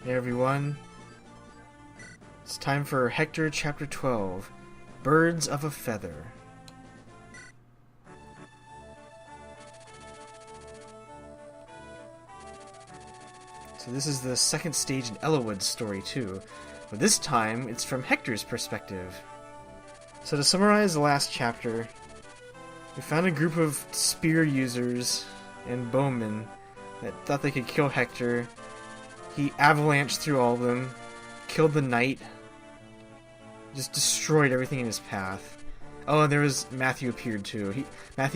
Hey everyone, it's time for Hector Chapter 12, Birds of a Feather. So this is the second stage in Ellawood's story too, but this time it's from Hector's perspective. So to summarize the last chapter, we found a group of spear users and bowmen that thought they could kill Hector. He avalanched through all of them, killed the knight, just destroyed everything in his path. Oh, and there was Matthew appeared too. He has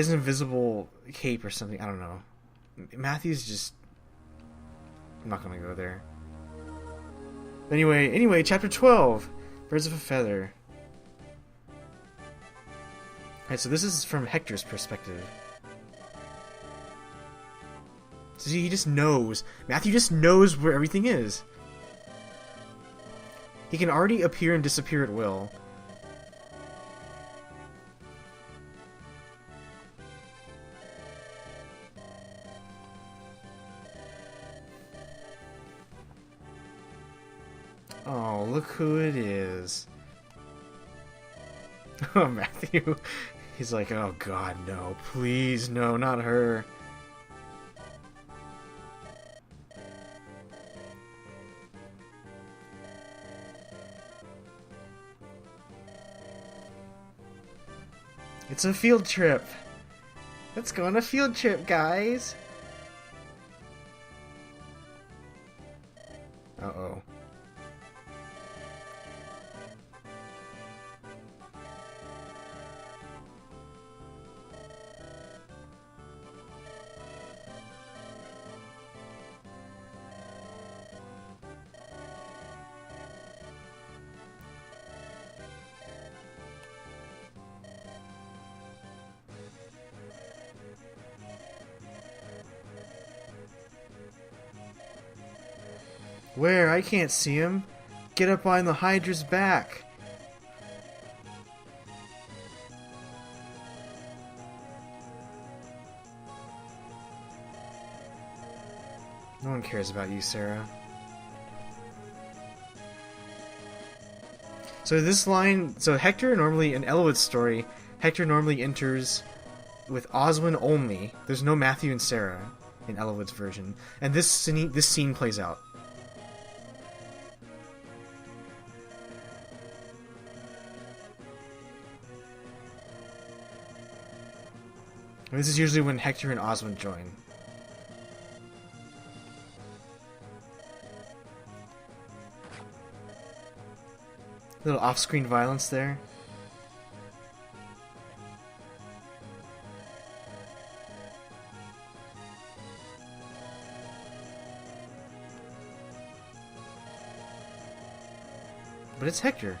an invisible cape or something. I don't know. Matthew's just... I'm not gonna go there. Anyway, chapter 12, Birds of a Feather. Alright, so this is from Hector's perspective. So he just knows. Matthew just knows where everything is. He can already appear and disappear at will. Oh, look who it is. Oh, Matthew. He's like, oh god, no. Please, no, not her. It's a field trip. Let's go on a field trip, guys. Uh-oh. Where? I can't see him. Get up on the Hydra's back. No one cares about you, Sarah. So this line... So Hector normally, in Ellawood's story, Hector normally enters with Oswin only. There's no Matthew and Sarah in Ellawood's version. And this scene plays out. This is usually when Hector and Oswin join. Little off-screen violence there. But it's Hector.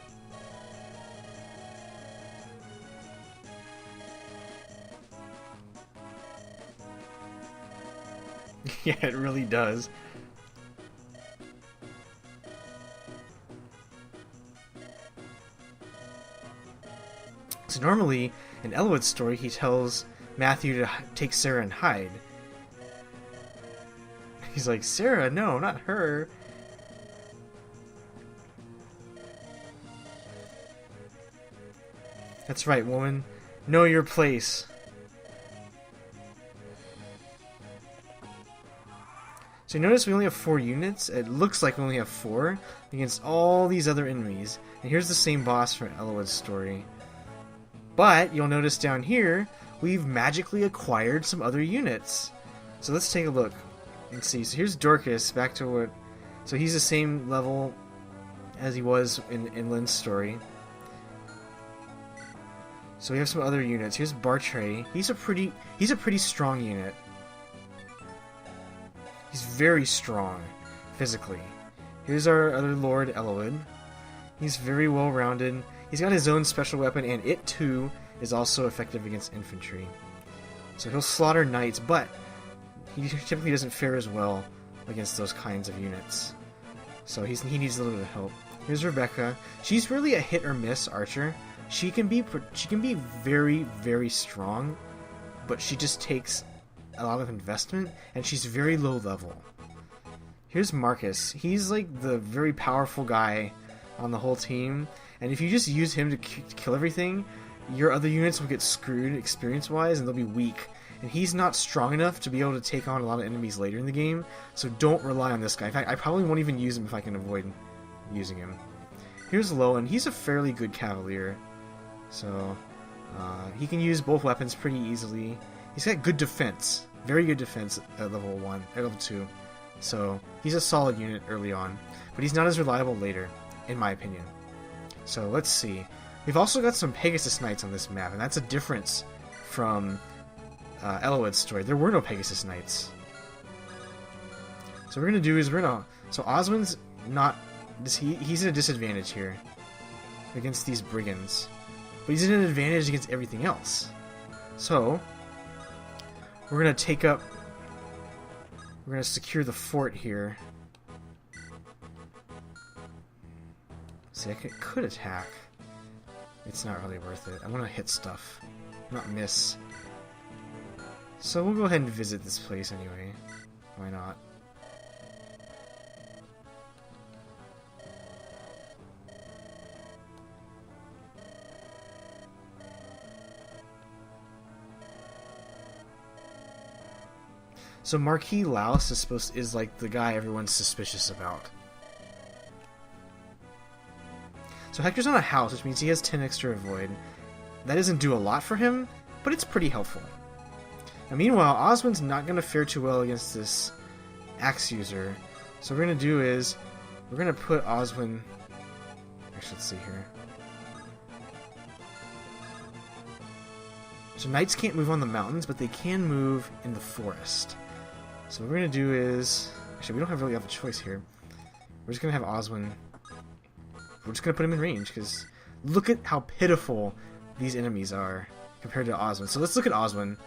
Yeah, it really does. So normally, in Ellawood's story, he tells Matthew to take Sarah and hide. He's like, Sarah, no, not her. That's right, woman. Know your place. So you notice we only have 4 units. It looks like we only have 4 against all these other enemies. And here's the same boss from Ellawood's story. But you'll notice down here, we've magically acquired some other units. So let's take a look and see. So here's Dorcas, back to what... So he's the same level as he was in Lynn's story. So we have some other units. Here's Bartray. He's a pretty strong unit. He's very strong, physically. Here's our other Lord, Ellawood. He's very well-rounded. He's got his own special weapon, and it, too, is also effective against infantry. So he'll slaughter knights, but he typically doesn't fare as well against those kinds of units. So he needs a little bit of help. Here's Rebecca. She's really a hit-or-miss archer. She can be very, very strong, but she just takes a lot of investment, and she's very low level. Here's Marcus. He's like the very powerful guy on the whole team, and if you just use him to kill everything, your other units will get screwed experience-wise, and they'll be weak. And he's not strong enough to be able to take on a lot of enemies later in the game, so don't rely on this guy. In fact, I probably won't even use him if I can avoid using him. Here's Lowen. He's a fairly good cavalier, so he can use both weapons pretty easily. He's got good defense, very good defense at level 1, at level 2. So he's a solid unit early on, but he's not as reliable later, in my opinion. So let's see. We've also got some Pegasus Knights on this map, and that's a difference from Eloyd's story. There were no Pegasus Knights. So what we're gonna do is so Oswin's not he's at a disadvantage here against these brigands, but he's at an advantage against everything else. So we're gonna secure the fort here. See, I could attack. It's not really worth it. I want to hit stuff, not miss. So we'll go ahead and visit this place anyway. Why not? So Marquis Laos is like the guy everyone's suspicious about. So Hector's on a house, which means he has 10 extra avoid. That doesn't do a lot for him, but it's pretty helpful. Now meanwhile, Oswin's not going to fare too well against this axe user. So what we're going to do is, we're going to put Oswin... Actually, let's see here. So knights can't move on the mountains, but they can move in the forest. So what we're going to do is... Actually, we don't really have a choice here. We're just going to have Oswin... We're just going to put him in range, because look at how pitiful these enemies are compared to Oswin. So let's look at Oswin.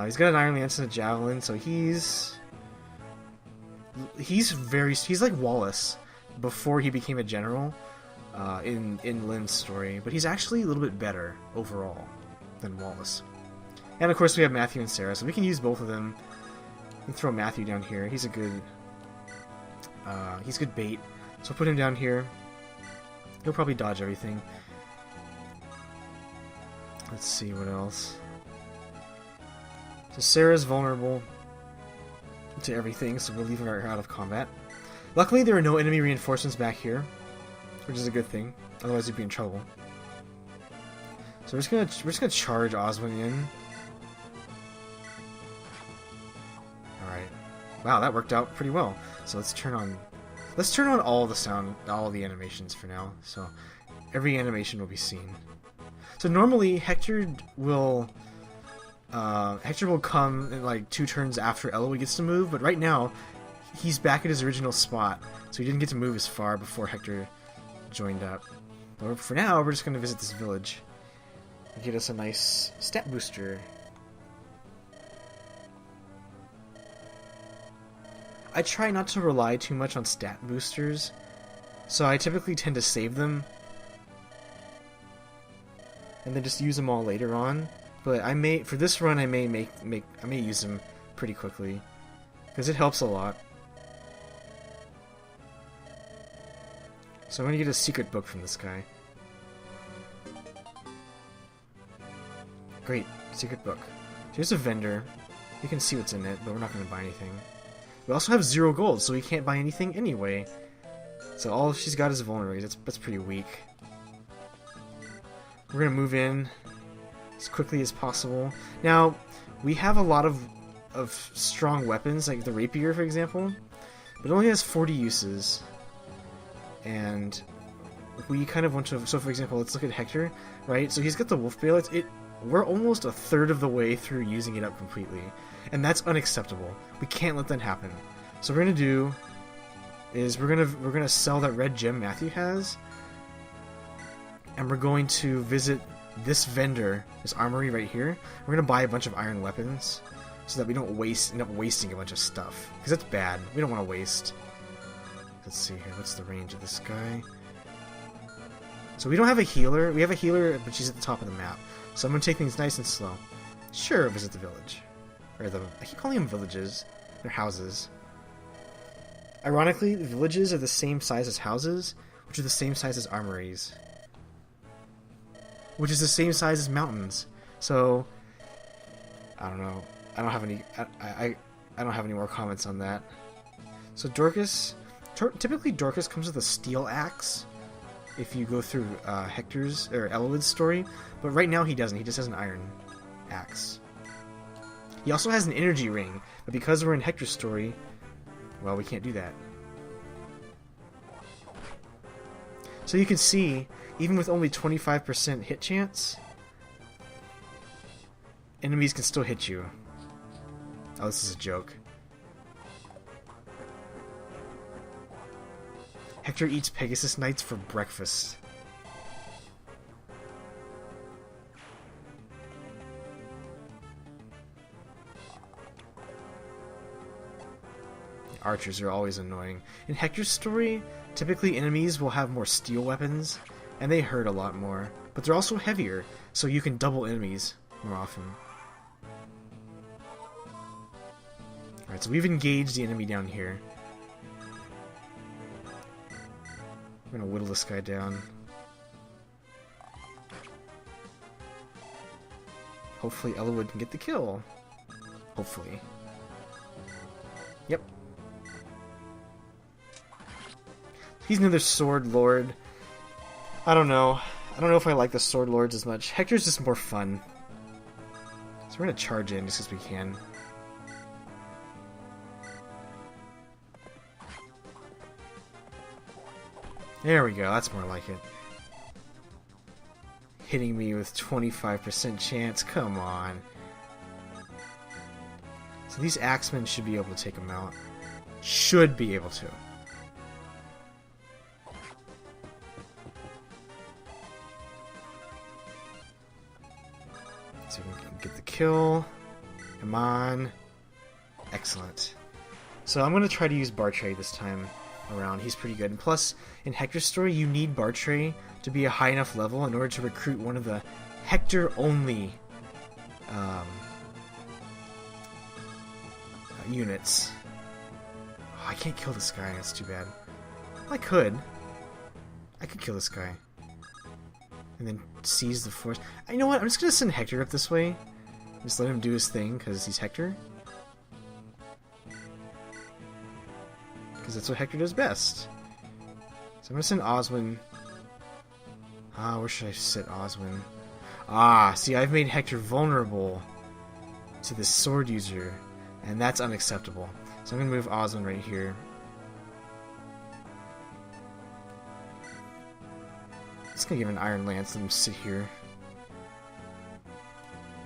He's got an Iron Lance and a Javelin, so he's like Wallace before he became a general in Lynn's story, but he's actually a little bit better overall than Wallace. And of course we have Matthew and Sarah, so we can use both of them. We can throw Matthew down here. He's good bait. So we'll put him down here. He'll probably dodge everything. Let's see what else. So Sarah's vulnerable to everything, so we'll leave her out of combat. Luckily there are no enemy reinforcements back here, which is a good thing. Otherwise we'd be in trouble. So we're just gonna charge Oswin in. Alright. Wow, that worked out pretty well. So let's turn on all the sound, all the animations for now. So every animation will be seen. So normally Hector will come in like 2 turns after Eloy gets to move, but right now he's back at his original spot, so he didn't get to move as far before Hector joined up. But for now, we're just going to visit this village and get us a nice stat booster. I try not to rely too much on stat boosters, so I typically tend to save them and then just use them all later on. But for this run, I may use them pretty quickly because it helps a lot. So I'm gonna get a secret book from this guy. Great, secret book. Here's a vendor. You can see what's in it, but we're not gonna buy anything. We also have 0 gold, so we can't buy anything anyway. So all she's got is vulnerabilities. That's pretty weak. We're gonna move in as quickly as possible. Now, we have a lot of strong weapons, like the rapier, for example, but it only has 40 uses. And we kind of want to... So, for example, let's look at Hector, right? So he's got the wolf bale. We're almost a third of the way through using it up completely. And that's unacceptable. We can't let that happen. So what we're going to do is we're gonna sell that red gem Matthew has, and we're going to visit this vendor, this armory right here. We're gonna buy a bunch of iron weapons so that we don't end up wasting a bunch of stuff, because that's bad. We don't want to waste. Let's see here. What's the range of this guy? So we don't have a healer. We have a healer, but she's at the top of the map. So I'm gonna take things nice and slow. Sure, visit the village. Or I keep calling them villages. They're houses. Ironically, the villages are the same size as houses, which are the same size as armories. Which is the same size as mountains. So, I don't know. I don't have any. I don't have any more comments on that. So Dorcas, typically Dorcas comes with a steel axe. If you go through Hector's or Eloyd's story, but right now he doesn't. He just has an iron axe. He also has an energy ring, but because we're in Hector's story, well, we can't do that. So you can see, even with only 25% hit chance, enemies can still hit you. Oh, this is a joke. Hector eats Pegasus Knights for breakfast. Archers are always annoying. In Hector's story, typically enemies will have more steel weapons, and they hurt a lot more. But they're also heavier, so you can double enemies more often. Alright, so we've engaged the enemy down here. I'm gonna whittle this guy down. Hopefully Eloyd can get the kill. Hopefully. Yep. He's another Sword Lord. I don't know. I don't know if I like the Sword Lords as much. Hector's just more fun. So we're gonna charge in just because we can. There we go, that's more like it. Hitting me with 25% chance, come on. So these axemen should be able to take him out. Should be able to. So we can get the kill. Come on. Excellent. So I'm going to try to use Bartray this time around. He's pretty good. And plus, in Hector's story, you need Bartray to be a high enough level in order to recruit one of the Hector-only units. Oh, I can't kill this guy. That's too bad. I could. I could kill this guy. And then seize the force. You know what? I'm just going to send Hector up this way. Just let him do his thing, because he's Hector. Because that's what Hector does best. So I'm going to send Oswin. Where should I sit Oswin? See, I've made Hector vulnerable to this sword user. And that's unacceptable. So I'm going to move Oswin right here. Just going to give him an Iron Lance, let him sit here.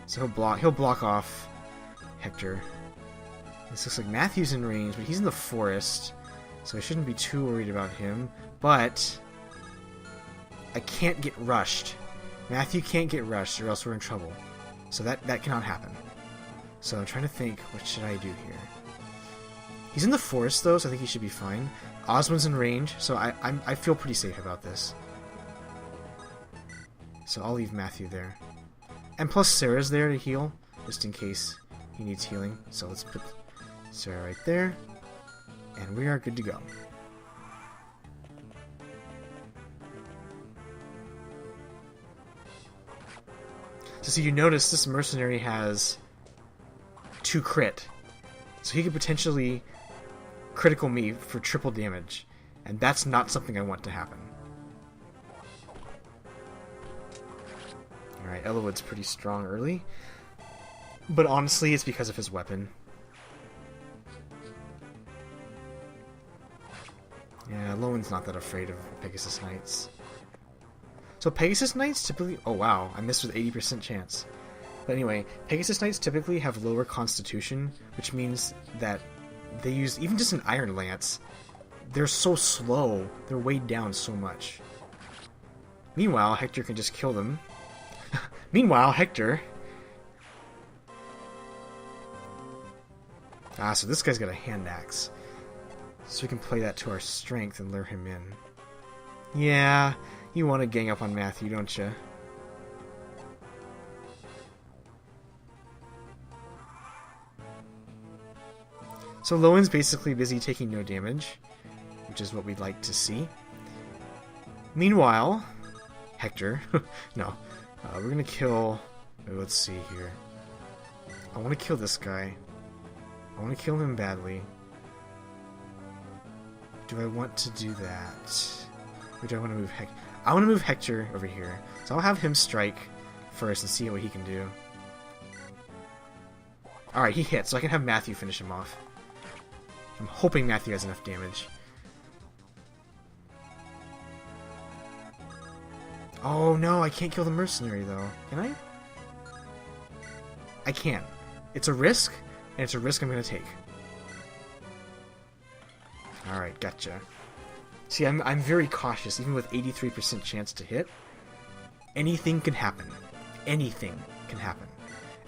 So he'll block off Hector. This looks like Matthew's in range, but he's in the forest. So I shouldn't be too worried about him. But I can't get rushed. Matthew can't get rushed or else we're in trouble. So that cannot happen. So I'm trying to think, what should I do here? He's in the forest though, so I think he should be fine. Oswin's in range, so I feel pretty safe about this. So I'll leave Matthew there. And plus Sarah's there to heal, just in case he needs healing. So let's put Sarah right there. And we are good to go. So you notice this mercenary has 2 crit. So he could potentially critical me for triple damage. And that's not something I want to happen. Alright, Eloyd's pretty strong early. But honestly, it's because of his weapon. Yeah, Lowen's not that afraid of Pegasus Knights. So Pegasus Knights typically... Oh wow, I missed with 80% chance. But anyway, Pegasus Knights typically have lower constitution, which means that they use even just an Iron Lance. They're so slow, they're weighed down so much. Meanwhile, Hector can just kill them. Meanwhile, Hector... so this guy's got a hand axe. So we can play that to our strength and lure him in. Yeah, you want to gang up on Matthew, don't you? So Lowen's basically busy taking no damage, which is what we'd like to see. Meanwhile, Hector... no. We're gonna kill... let's see here. I want to kill this guy. I want to kill him badly. Do I want to do that? Or do I want to move Hector? I want to move Hector over here. So I'll have him strike first and see what he can do. Alright, he hit, so I can have Matthew finish him off. I'm hoping Matthew has enough damage. Oh no, I can't kill the mercenary though. Can I? I can. It's a risk, and it's a risk I'm going to take. Alright, gotcha. See, I'm very cautious, even with 83% chance to hit. Anything can happen. Anything can happen.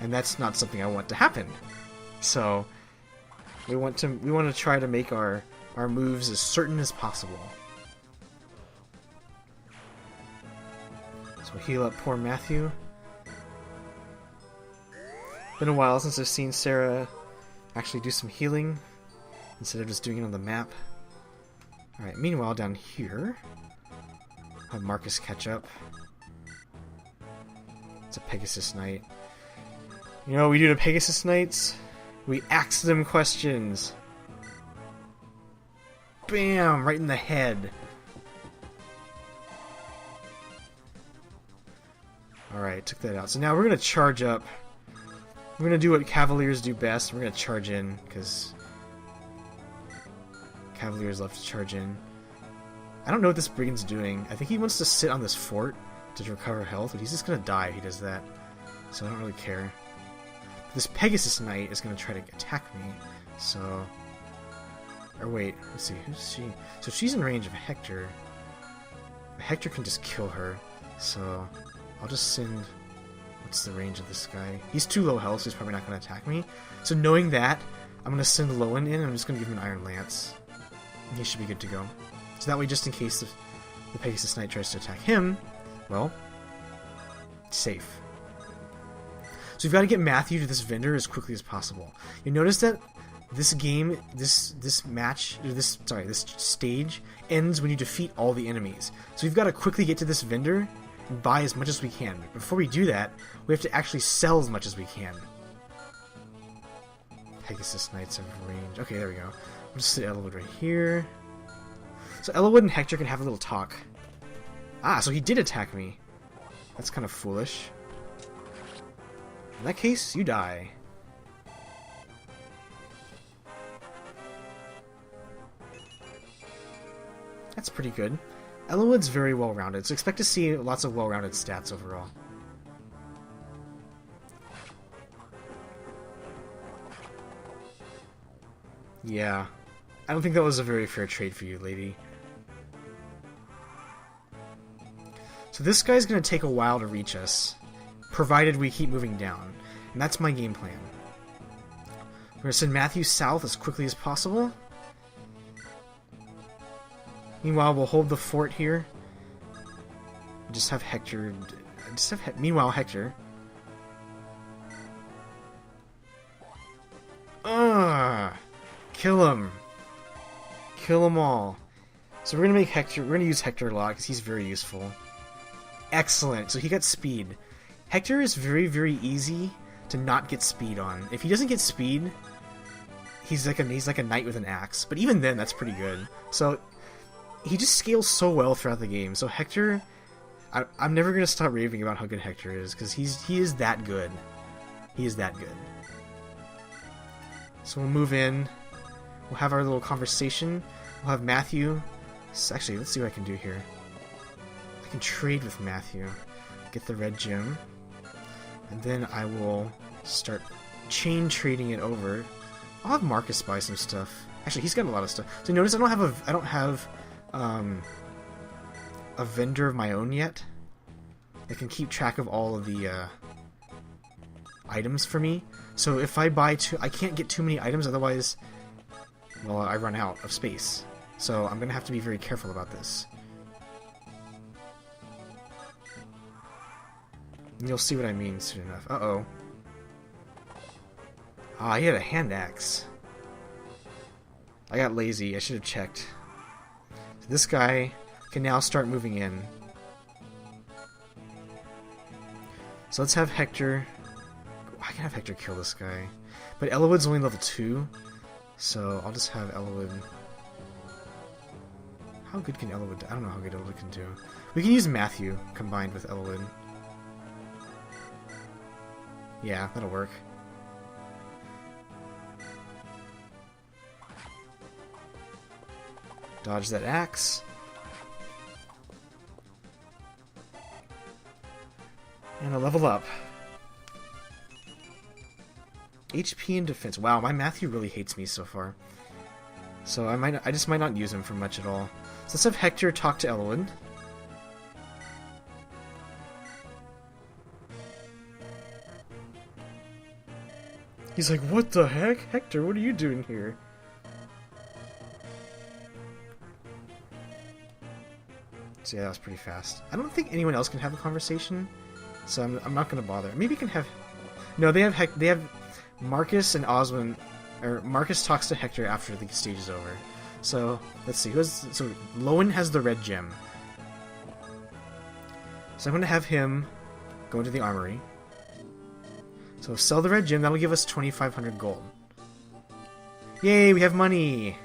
And that's not something I want to happen. So we want to try to make our moves as certain as possible. So we'll heal up poor Matthew. Been a while since I've seen Sarah actually do some healing instead of just doing it on the map. Alright, meanwhile down here, I'll have Marcus catch up. It's a Pegasus Knight. You know what we do to Pegasus Knights? We ask them questions. Bam! Right in the head. Alright, took that out. So now we're going to charge up. We're going to do what Cavaliers do best. We're going to charge in, because Cavaliers love to charge in. I don't know what this Brigand's doing. I think he wants to sit on this fort to recover health, but he's just going to die if he does that. So I don't really care. This Pegasus Knight is going to try to attack me, so... Or wait, let's see, who's she? So she's in range of Hector. Hector can just kill her, so I'll just send... What's the range of this guy? He's too low health, so he's probably not going to attack me. So knowing that, I'm going to send Lowen in, and I'm just going to give him an Iron Lance. And he should be good to go. So that way, just in case the Pegasus Knight tries to attack him, well, safe. So we've got to get Matthew to this vendor as quickly as possible. You notice that this game, this stage ends when you defeat all the enemies. So we've got to quickly get to this vendor and buy as much as we can. But before we do that, we have to actually sell as much as we can. Pegasus Knights have range. Okay, there we go. I'll just sit Elwood right here. So Elwood and Hector can have a little talk. Ah, so he did attack me. That's kind of foolish. In that case, you die. That's pretty good. Elwood's very well-rounded, so expect to see lots of well-rounded stats overall. Yeah. I don't think that was a very fair trade for you, lady. So this guy's going to take a while to reach us, provided we keep moving down. And that's my game plan. We're going to send Matthew south as quickly as possible. Meanwhile, we'll hold the fort here. Just have Hector... Meanwhile, Hector... Kill him! Kill them all. So we're going to make Hector... We're going to use Hector a lot, because he's very useful. Excellent! So he got speed. Hector is very, very easy to not get speed on. If he doesn't get speed, he's like a knight with an axe. But even then, that's pretty good. So he just scales so well throughout the game. So Hector, I'm never gonna stop raving about how good Hector is, because he is that good. He is that good. So we'll move in. We'll have our little conversation. We'll have Matthew. Actually, let's see what I can do here. I can trade with Matthew. Get the red gem. And then I will start chain trading it over. I'll have Marcus buy some stuff. Actually, he's got a lot of stuff. So notice I don't have a vendor of my own yet. That can keep track of all of the items for me. So if I buy I can't get too many items, otherwise, well, I run out of space. So I'm gonna have to be very careful about this. And you'll see what I mean soon enough. Uh-oh. Ah, he had a hand axe. I got lazy. I should have checked. So this guy can now start moving in. So let's have Hector... I can have Hector kill this guy. But Elowood's only level 2, so I'll just have Elowood... How good can Elowood do? I don't know how good Elowood can do. We can use Matthew combined with Elowood. Yeah, that'll work. Dodge that axe. And a level up. HP and defense. Wow, my Matthew really hates me so far. So I just might not use him for much at all. So let's have Hector talk to Elowood. He's like, what the heck? Hector, what are you doing here? So yeah, that was pretty fast. I don't think anyone else can have a conversation, so I'm not going to bother. Maybe you can have... No, they have Marcus and Oswin, or Marcus talks to Hector after the stage is over. So let's see. So Lowen has the red gem. So I'm going to have him go into the armory. So sell the red gem. That'll give us 2,500 gold. Yay! We have money.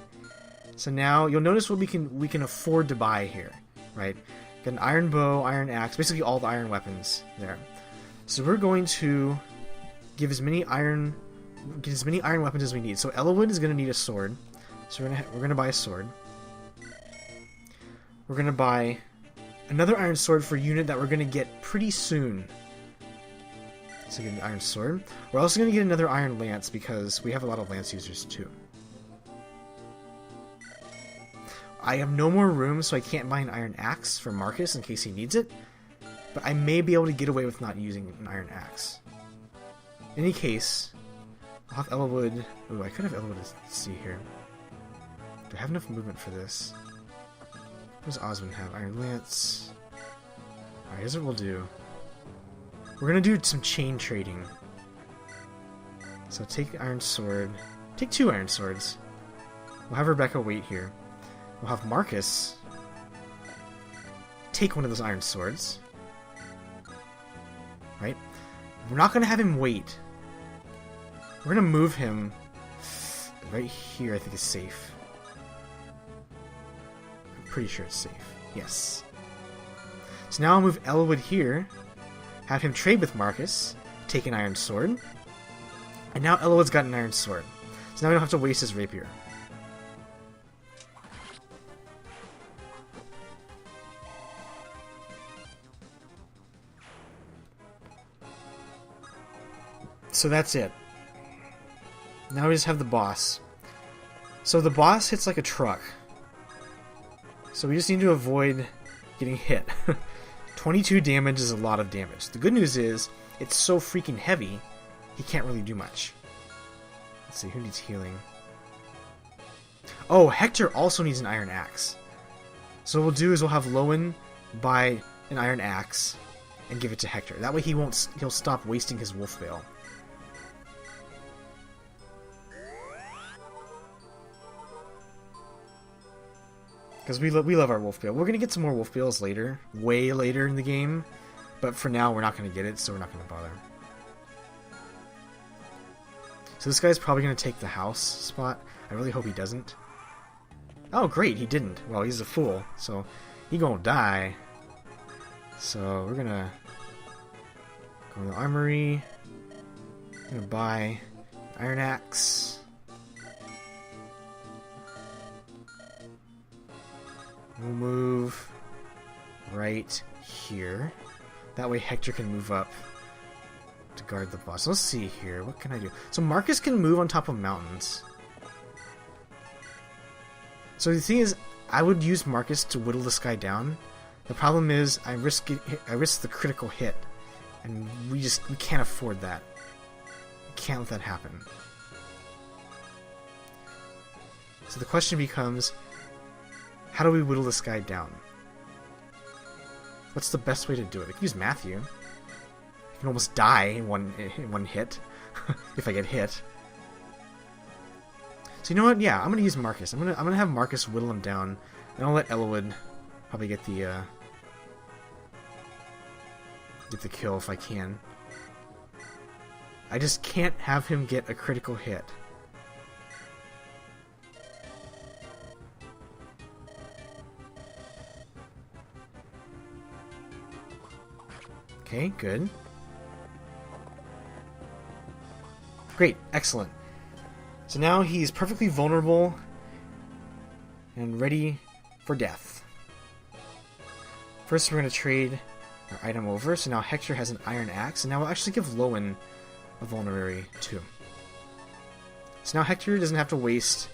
So now you'll notice what we can afford to buy here, right? Got an iron bow, iron axe, basically all the iron weapons there. So we're going to give as many iron weapons as we need. So Elowood is going to need a sword. So we're gonna buy a sword. We're gonna buy another iron sword for a unit that we're gonna get pretty soon. So get an iron sword. We're also gonna get another iron lance because we have a lot of lance users too. I have no more room, so I can't buy an iron axe for Marcus in case he needs it. But I may be able to get away with not using an iron axe. In any case, I'll have Elowood. Ooh, I could have Elowood to see here. Do I have enough movement for this? What does Osmond have? Iron Lance. Alright, here's what we'll do. We're gonna do some chain trading. So take the iron sword. Take 2 iron swords. We'll have Rebecca wait here. We'll have Marcus take one of those iron swords. Right? We're not gonna have him wait. We're gonna move him right here. I think is safe. Pretty sure it's safe. Yes. So now I'll move Elowood here, have him trade with Marcus, take an iron sword, and now Elowood's got an iron sword. So now we don't have to waste his rapier. So that's it. Now we just have the boss. So the boss hits like a truck. So we just need to avoid getting hit. 22 damage is a lot of damage. The good news is, it's so freaking heavy, he can't really do much. Let's see, who needs healing? Oh, Hector also needs an iron axe. So what we'll do is we'll have Lowen buy an iron axe and give it to Hector. That way he'll stop wasting his wolf veil. Because we love our wolf veil. We're going to get some more wolf veils later. Way later in the game. But for now, we're not going to get it, so we're not going to bother. So this guy's probably going to take the house spot. I really hope he doesn't. Oh, great, he didn't. Well, he's a fool, so he gonna die. So we're going to go in the armory. I'm going to buy iron axe. We'll move right here. That way Hector can move up to guard the boss. Let's see here. What can I do? So Marcus can move on top of mountains. So the thing is, I would use Marcus to whittle this guy down. The problem is, I risk the critical hit, and we can't afford that. We can't let that happen. So the question becomes, how do we whittle this guy down? What's the best way to do it? I can use Matthew. I can almost die in one hit if I get hit. So you know what? Yeah, I'm gonna use Marcus. I'm gonna have Marcus whittle him down, and I'll let Elowood probably get the kill if I can. I just can't have him get a critical hit. Okay, good. Great, excellent. So now he's perfectly vulnerable and ready for death. First we're going to trade our item over, so now Hector has an iron axe, and now we'll actually give Lowen a vulnerary too. So now Hector doesn't have to waste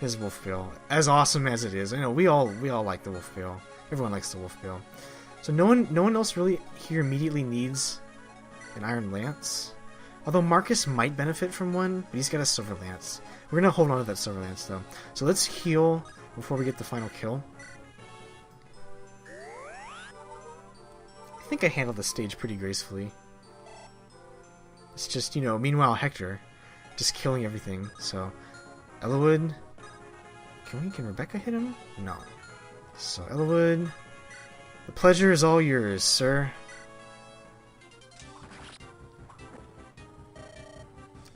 his wolf bill, as awesome as it is. I know we all like the wolf bill. Everyone likes the wolf bill. So no one else really here immediately needs an iron lance. Although Marcus might benefit from one, but he's got a silver lance. We're gonna hold on to that silver lance though. So let's heal before we get the final kill. I think I handled the stage pretty gracefully. It's just, you know, meanwhile Hector just killing everything. So Elowood, can Rebecca hit him? No. So Elowood, the pleasure is all yours, sir.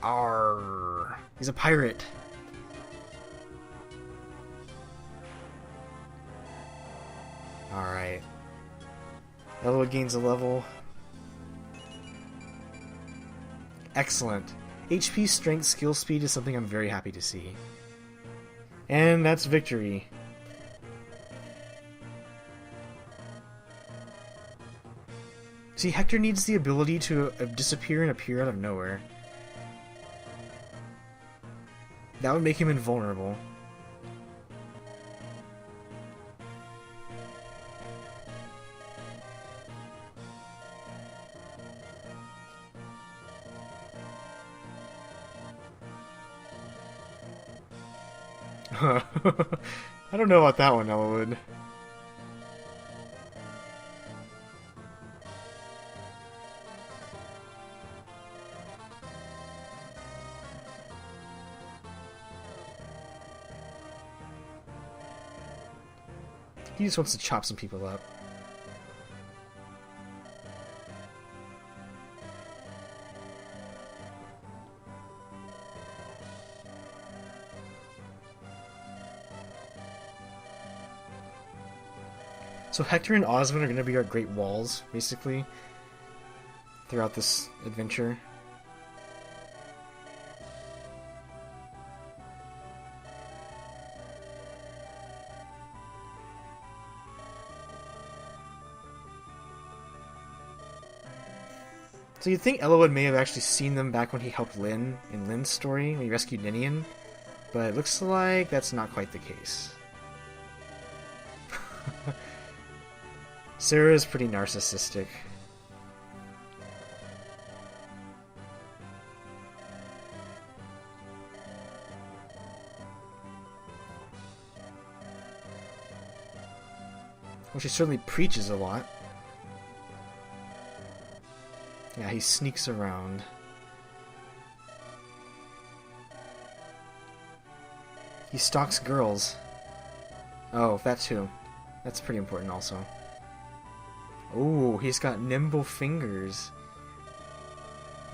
Arr, he's a pirate. Alright. Elowood gains a level. Excellent. HP, strength, skill, speed is something I'm very happy to see. And that's victory. See, Hector needs the ability to disappear and appear out of nowhere. That would make him invulnerable. I don't know about that one, Elowood. He just wants to chop some people up. So Hector and Osmond are going to be our great walls, basically, throughout this adventure. So you'd think Elowood may have actually seen them back when he helped Lynn in Lynn's story, when he rescued Ninian, but it looks like that's not quite the case. Sarah is pretty narcissistic. Well, she certainly preaches a lot. Yeah, he sneaks around. He stalks girls. Oh, that too. That's pretty important also. Oh, he's got nimble fingers.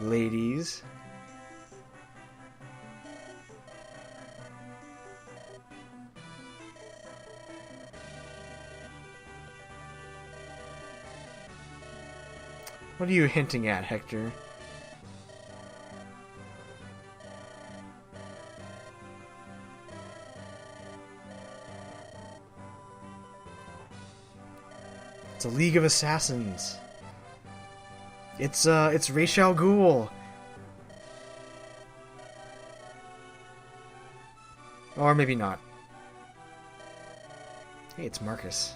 Ladies. What are you hinting at, Hector? It's a League of Assassins. It's Ra's al Ghul. Or maybe not. Hey, it's Marcus.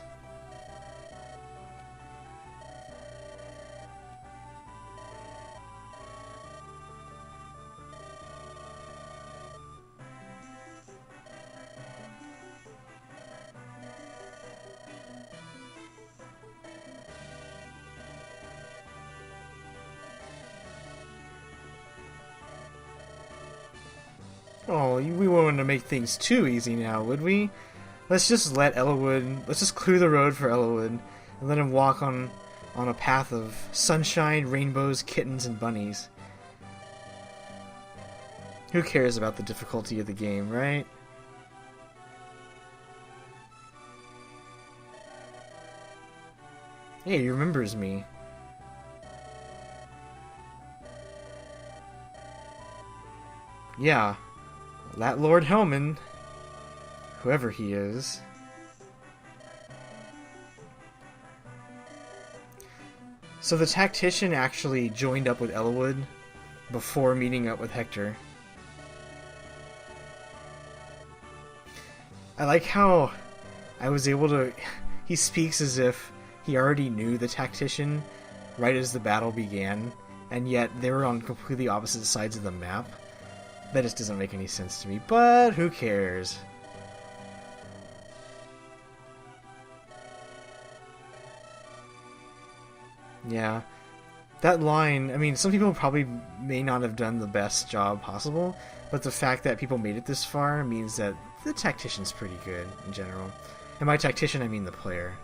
Oh, we wouldn't want to make things too easy now, would we? Let's just clear the road for Elwood, and let him walk on a path of sunshine, rainbows, kittens, and bunnies. Who cares about the difficulty of the game, right? Hey, he remembers me. Yeah, that Lord Hellman, whoever he is. So the tactician actually joined up with Elwood before meeting up with Hector. I like how I was able to... He speaks as if he already knew the tactician right as the battle began, and yet they were on completely opposite sides of the map. That just doesn't make any sense to me, but who cares? Yeah. That line, I mean, some people probably may not have done the best job possible, but the fact that people made it this far means that the tactician's pretty good in general. And by tactician, I mean the player.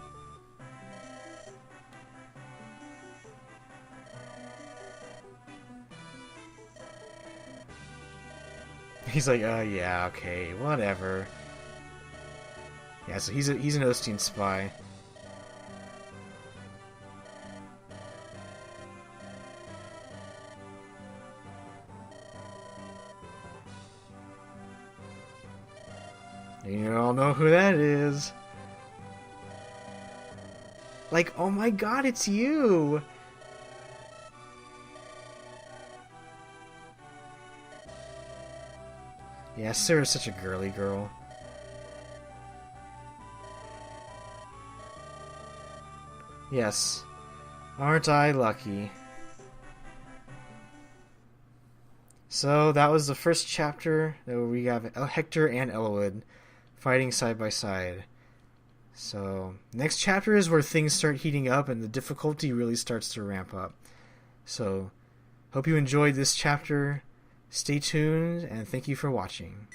He's like, yeah, okay, whatever. Yeah, so he's an Osteen spy. You all know who that is. Like, oh my god, it's you! Yeah, Sarah's such a girly girl. Yes. Aren't I lucky? So, that was the first chapter where we have Hector and Elwood fighting side by side. So, next chapter is where things start heating up and the difficulty really starts to ramp up. So, hope you enjoyed this chapter. Stay tuned, and thank you for watching.